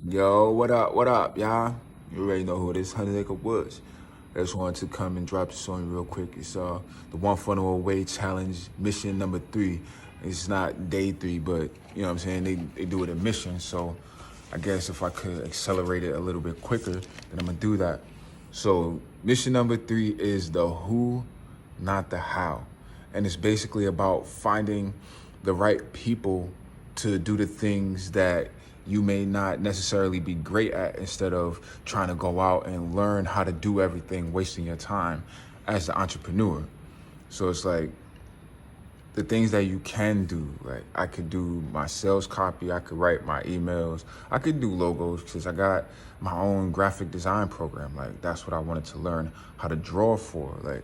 Yo, what up, y'all? You already know who it is, 100 Acre Woods. I just wanted to come and drop this on you real quick. It's the One Funnel Away Challenge, mission number 3. It's not day 3, but you know what I'm saying? They do it in mission, so I guess if I could accelerate it a little bit quicker, then I'm gonna do that. So mission number 3 is the who, not the how. And it's basically about finding the right people to do the things that you may not necessarily be great at, instead of trying to go out and learn how to do everything, wasting your time as the entrepreneur. So it's like the things that you can do. Like I could do my sales copy, I could write my emails, I could do logos because I got my own graphic design program. Like that's what I wanted to learn how to draw for. Like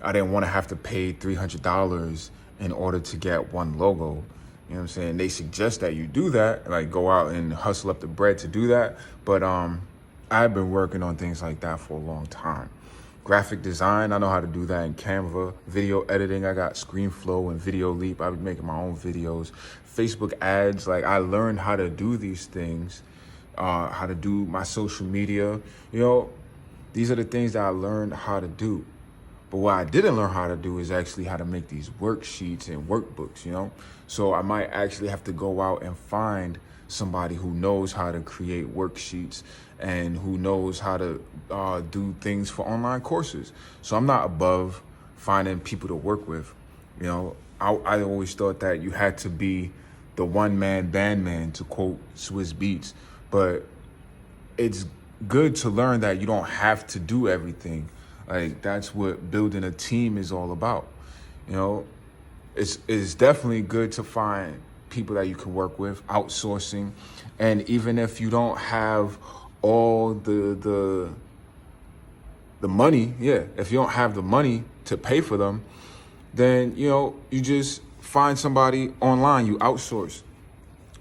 I didn't want to have to pay $300 in order to get one logo. You know what I'm saying? They suggest that you do that, like go out and hustle up the bread to do that. But I've been working on things like that for a long time. Graphic design, I know how to do that in Canva. Video editing, I got ScreenFlow and Video Leap. I've been making my own videos. Facebook ads, like I learned how to do these things, how to do my social media. You know, these are the things that I learned how to do. But what I didn't learn how to do is actually how to make these worksheets and workbooks, you know? So I might actually have to go out and find somebody who knows how to create worksheets and who knows how to do things for online courses. So I'm not above finding people to work with. You know, I always thought that you had to be the one-man band man, to quote Swiss Beats. But it's good to learn that you don't have to do everything. Like that's what building a team is all about. You know, it's definitely good to find people that you can work with, outsourcing. And even if you don't have all the money, if you don't have the money to pay for them, then you know, you just find somebody online, you outsource.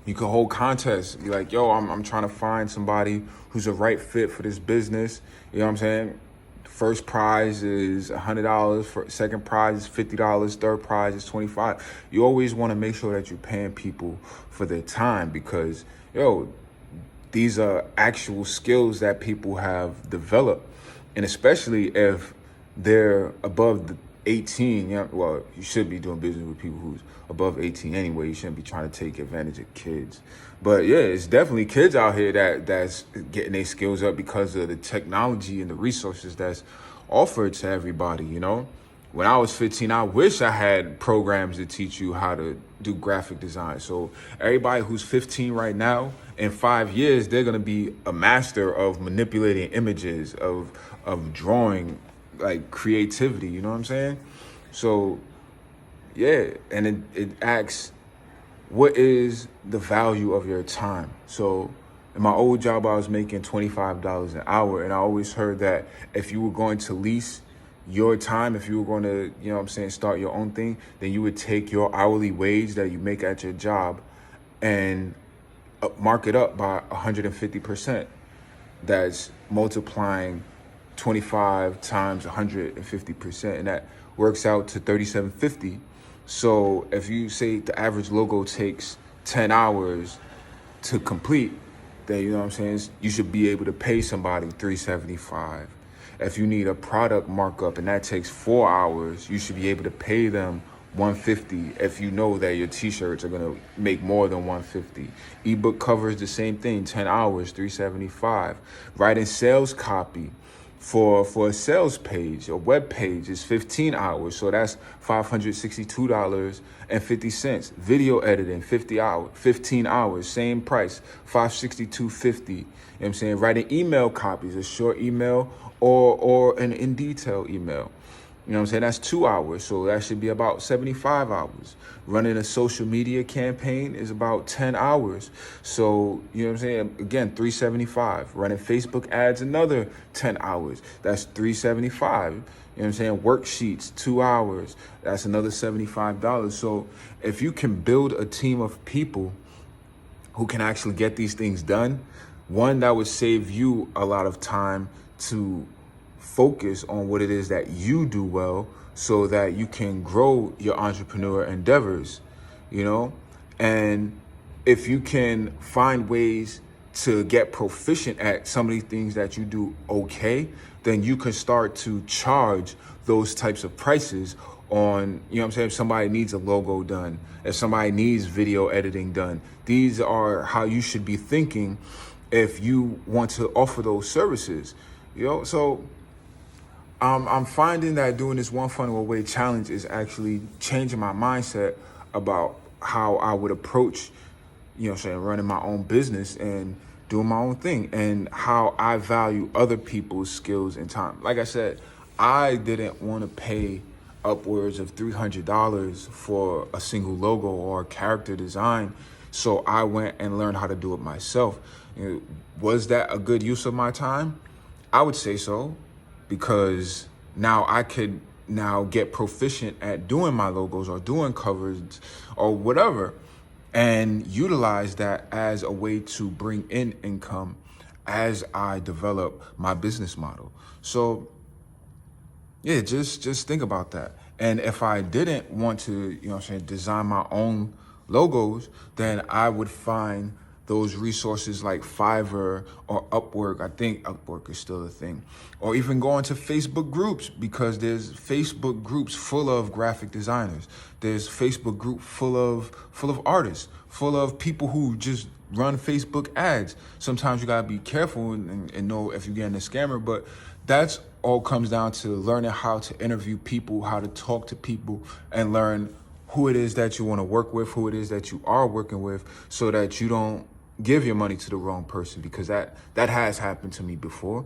You can hold contests, be like, yo, I'm trying to find somebody who's a right fit for this business. You know what I'm saying? First prize is $100, second prize is $50, third prize is $25. You always want to make sure that you're paying people for their time, because, yo, these are actual skills that people have developed. And especially if they're above the 18, you know, well, you should be doing business with people who's above 18 anyway. You shouldn't be trying to take advantage of kids. But yeah, it's definitely kids out here that's getting their skills up because of the technology and the resources that's offered to everybody, you know? When I was 15, I wish I had programs to teach you how to do graphic design. So everybody who's 15 right now, in 5 years, they're gonna be a master of manipulating images, of drawing, like creativity, you know what I'm saying? So yeah, and it asks, what is the value of your time? So in my old job, I was making $25 an hour, and I always heard that if you were going to lease your time, if you were going to, you know what I'm saying, start your own thing, then you would take your hourly wage that you make at your job and mark it up by 150%. That's multiplying 25 times 150%, and that works out to $37.50. So if you say the average logo takes 10 hours to complete, then you know what I'm saying, you should be able to pay somebody $375. If you need a product markup and that takes 4 hours, you should be able to pay them $150 if you know that your t-shirts are gonna make more than $150. Ebook covers, the same thing, 10 hours, $375. Writing sales copy for a sales page, a web page, is 15 hours. So that's $562.50. Video editing, 15 hours, same price, $562.50. You know what I'm saying? Writing email copies, a short email or an in detail email. You know what I'm saying? That's 2 hours. So that should be about 75 hours. Running a social media campaign is about 10 hours. So, you know what I'm saying? Again, $375. Running Facebook ads, another 10 hours. That's $375. You know what I'm saying? Worksheets, 2 hours. That's another $75. So if you can build a team of people who can actually get these things done, one, that would save you a lot of time to focus on what it is that you do well, so that you can grow your entrepreneur endeavors, you know? And if you can find ways to get proficient at some of these things that you do okay, then you can start to charge those types of prices on, you know what I'm saying, if somebody needs a logo done, if somebody needs video editing done. These are how you should be thinking if you want to offer those services, you know? So I'm finding that doing this one funnel away challenge is actually changing my mindset about how I would approach, you know what I'm saying, running my own business and doing my own thing, and how I value other people's skills and time. Like I said, I didn't want to pay upwards of $300 for a single logo or character design. So I went and learned how to do it myself. Was that a good use of my time? I would say so, because now I could now get proficient at doing my logos or doing covers or whatever, and utilize that as a way to bring in income as I develop my business model. So yeah, just think about that. And if I didn't want to, you know what I'm saying, design my own logos, then I would find those resources like Fiverr or Upwork. I think Upwork is still a thing. Or even go into Facebook groups, because there's Facebook groups full of graphic designers. There's Facebook group full of artists, full of people who just run Facebook ads. Sometimes you gotta be careful and know if you're getting a scammer, but that's all comes down to learning how to interview people, how to talk to people, and learn who it is that you want to work with, who it is that you are working with, so that you don't give your money to the wrong person, because that has happened to me before.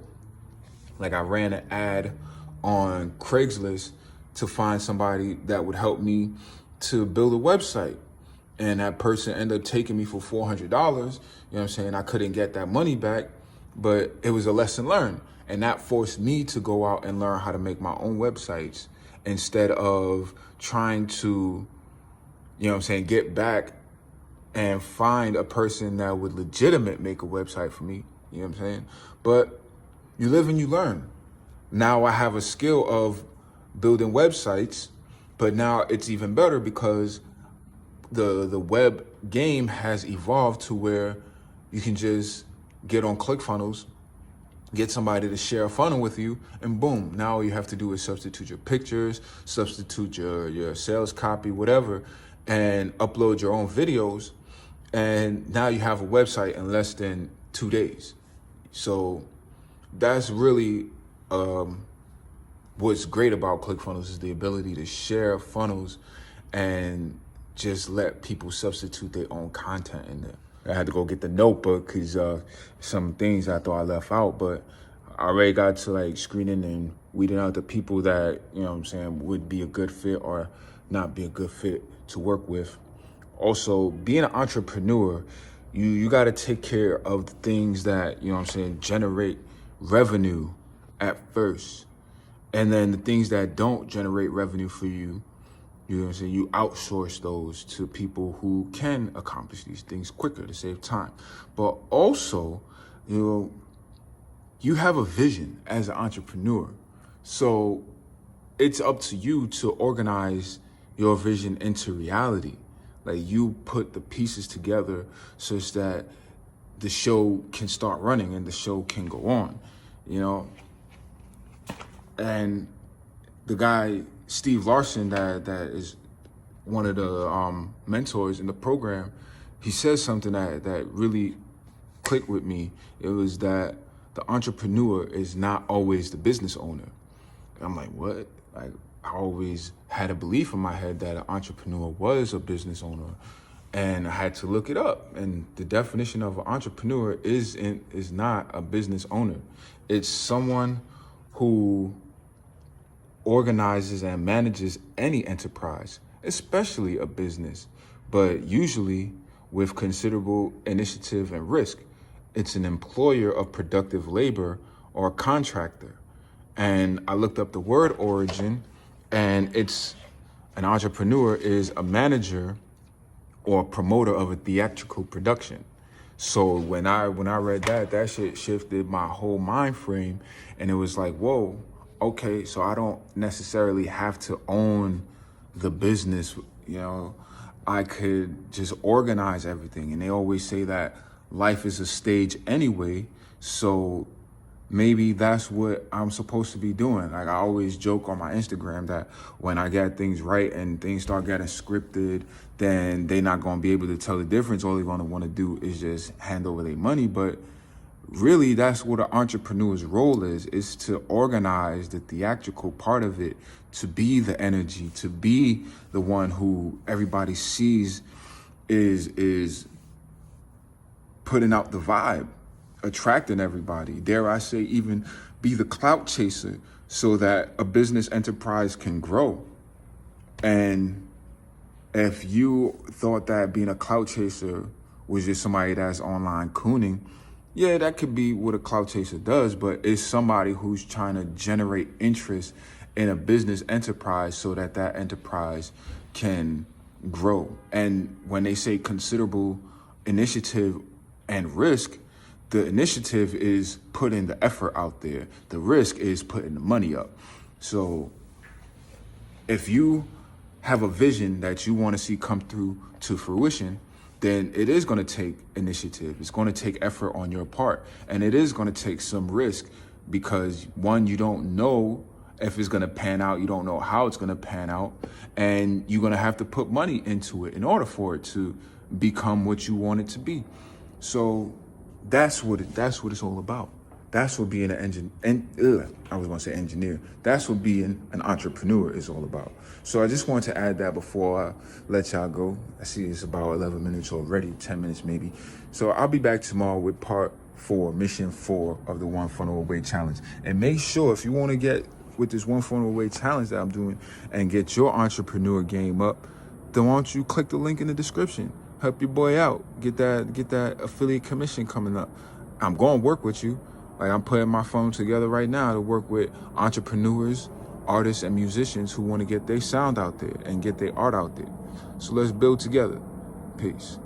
Like, I ran an ad on Craigslist to find somebody that would help me to build a website, and that person ended up taking me for $400. You know what I'm saying? I couldn't get that money back, but it was a lesson learned, and that forced me to go out and learn how to make my own websites instead of trying to, you know what I'm saying, get back and find a person that would legitimate make a website for me. You know what I'm saying? But you live and you learn. Now I have a skill of building websites, but now it's even better because the web game has evolved to where you can just get on ClickFunnels, get somebody to share a funnel with you, and boom, now all you have to do is substitute your pictures, substitute your sales copy, whatever, and upload your own videos. And now you have a website in less than 2 days. So that's really what's great about ClickFunnels, is the ability to share funnels and just let people substitute their own content in there. I had to go get the notebook because some things I thought I left out, but I already got to like screening and weeding out the people that, you know what I'm saying, would be a good fit or not be a good fit to work with. Also, being an entrepreneur, you got to take care of the things that, you know what I'm saying, generate revenue at first. And then the things that don't generate revenue for you, you know what I'm saying, you outsource those to people who can accomplish these things quicker to save time. But also, you know, you have a vision as an entrepreneur. So it's up to you to organize your vision into reality. Like, you put the pieces together such that the show can start running and the show can go on, you know? And the guy, Steve Larson, that is one of the mentors in the program, he says something that really clicked with me. It was that the entrepreneur is not always the business owner. And I'm like, what? Like, I always had a belief in my head that an entrepreneur was a business owner, and I had to look it up. And the definition of an entrepreneur is not a business owner. It's someone who organizes and manages any enterprise, especially a business, but usually with considerable initiative and risk. It's an employer of productive labor or a contractor. And I looked up the word origin, and it's an entrepreneur is a manager or promoter of a theatrical production. So when I read that shit shifted my whole mind frame, and it was like, whoa, okay, so I don't necessarily have to own the business, you know, I could just organize everything. And they always say that life is a stage anyway. So maybe that's what I'm supposed to be doing. Like, I always joke on my Instagram that when I get things right and things start getting scripted, then they're not going to be able to tell the difference. All they're going to want to do is just hand over their money. But really, that's what an entrepreneur's role is to organize the theatrical part of it, to be the energy, to be the one who everybody sees is putting out the vibe, attracting everybody. Dare I say, even be the clout chaser so that a business enterprise can grow. And if you thought that being a clout chaser was just somebody that's online cooning, yeah, that could be what a clout chaser does, but it's somebody who's trying to generate interest in a business enterprise so that that enterprise can grow. And when they say considerable initiative and risk, the initiative is putting the effort out there. The risk is putting the money up. So if you have a vision that you want to see come through to fruition, then it is going to take initiative. It's going to take effort on your part. And it is going to take some risk because, one, you don't know if it's going to pan out. You don't know how it's going to pan out. And you're going to have to put money into it in order for it to become what you want it to be. So that's what it's all about. That's what being I was going to say engineer. That's what being an entrepreneur is all about. So I just wanted to add that before I let y'all go. I see it's about 11 minutes already, 10 minutes maybe. So I'll be back tomorrow with part 4, mission 4 of the One Funnel Away Challenge. And make sure, if you want to get with this One Funnel Away Challenge that I'm doing and get your entrepreneur game up, then why don't you click the link in the description? Help your boy out. Get that affiliate commission coming up. I'm going to work with you. Like, I'm putting my phone together right now to work with entrepreneurs, artists, and musicians who want to get their sound out there and get their art out there. So let's build together. Peace.